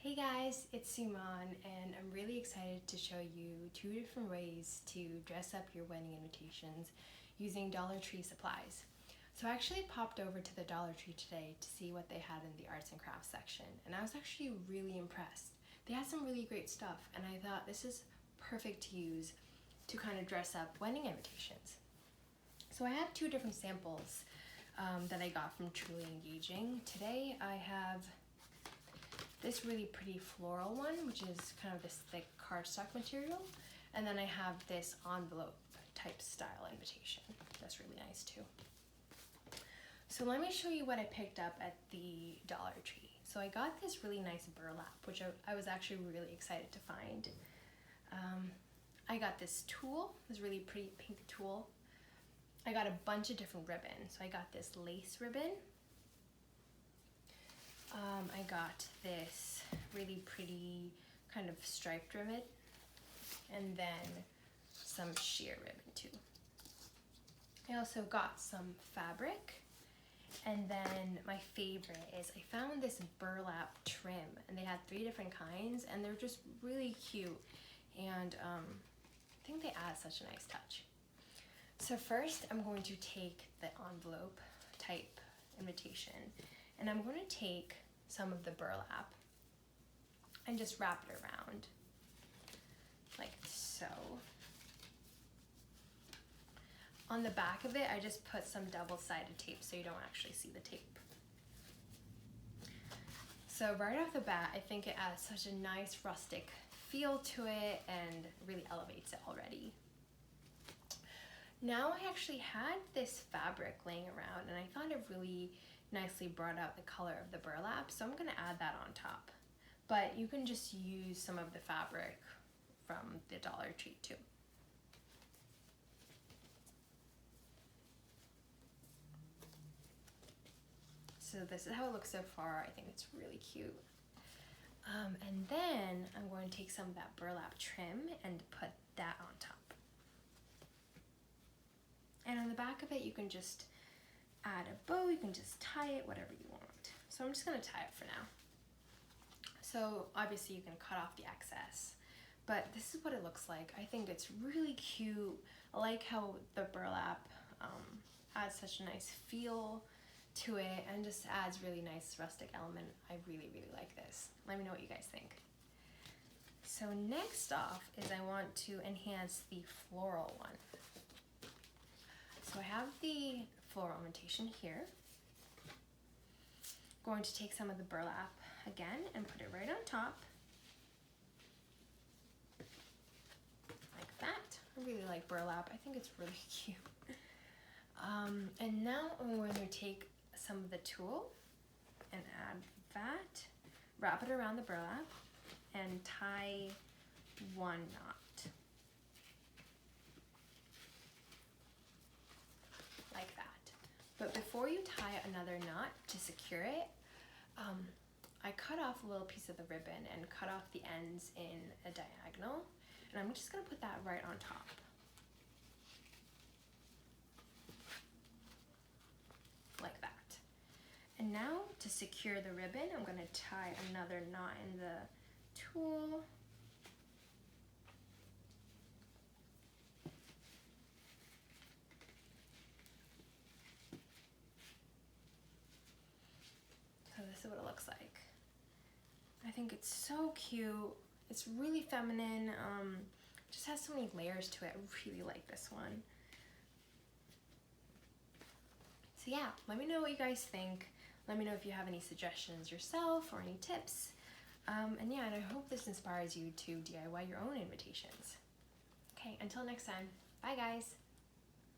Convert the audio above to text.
Hey guys, it's Suman and I'm really excited to show you 2 different ways to dress up your wedding invitations using Dollar Tree supplies. So I actually popped over to the Dollar Tree today to see what they had in the arts and crafts section, and I was actually really impressed. They had some really great stuff and I thought this is perfect to use to kind of dress up wedding invitations. So I have 2 different samples that I got from Truly Engaging. Today I have this really pretty floral one, which is kind of this thick cardstock material, and then I have this envelope type style invitation that's really nice too. So let me show you what I picked up at the Dollar Tree. So I got this really nice burlap, which I was actually really excited to find. I got this tulle, this really pretty pink tulle. I got a bunch of different ribbons. So I got this lace ribbon. I got this really pretty kind of striped ribbon, and then some sheer ribbon too. I also got some fabric, and then my favorite is I found this burlap trim, and they had 3 different kinds and they're just really cute, and I think they add such a nice touch. So first I'm going to take the envelope type invitation and I'm going to take some of the burlap and just wrap it around like so. On the back of it, I just put some double-sided tape so you don't actually see the tape. So right off the bat, I think it adds such a nice rustic feel to it and really elevates it already. Now I actually had this fabric laying around and I thought it really nicely brought out the color of the burlap, so I'm going to add that on top. But you can just use some of the fabric from the Dollar Tree too. So this is how it looks so far. I think it's really cute. And then I'm going to take some of that burlap trim and put that on top. And on the back of it, you can just add a bow, you can just tie it, whatever you want. So I'm just gonna tie it for now. So obviously you can cut off the excess, but this is what it looks like. I think it's really cute. I like how the burlap adds such a nice feel to it and just adds really nice rustic element. I really, really like this. Let me know what you guys think. So next off is I want to enhance the floral one. So I have the floral invitation here. Going to take some of the burlap again and put it right on top. Like that. I really like burlap. I think it's really cute. And now I'm going to take some of the tulle and add that, wrap it around the burlap, and tie 1 knot. Like that. But before you tie another knot to secure it, I cut off a little piece of the ribbon and cut off the ends in a diagonal, and I'm just going to put that right on top. Like that. And now to secure the ribbon, I'm going to tie another knot in the tulle. So this is what it looks like. I think it's so cute. It's really feminine. Just has so many layers to it. I really like this one. So yeah, let me know what you guys think. Let me know if you have any suggestions yourself or any tips. And yeah, and I hope this inspires you to DIY your own invitations. Okay, until next time. Bye guys.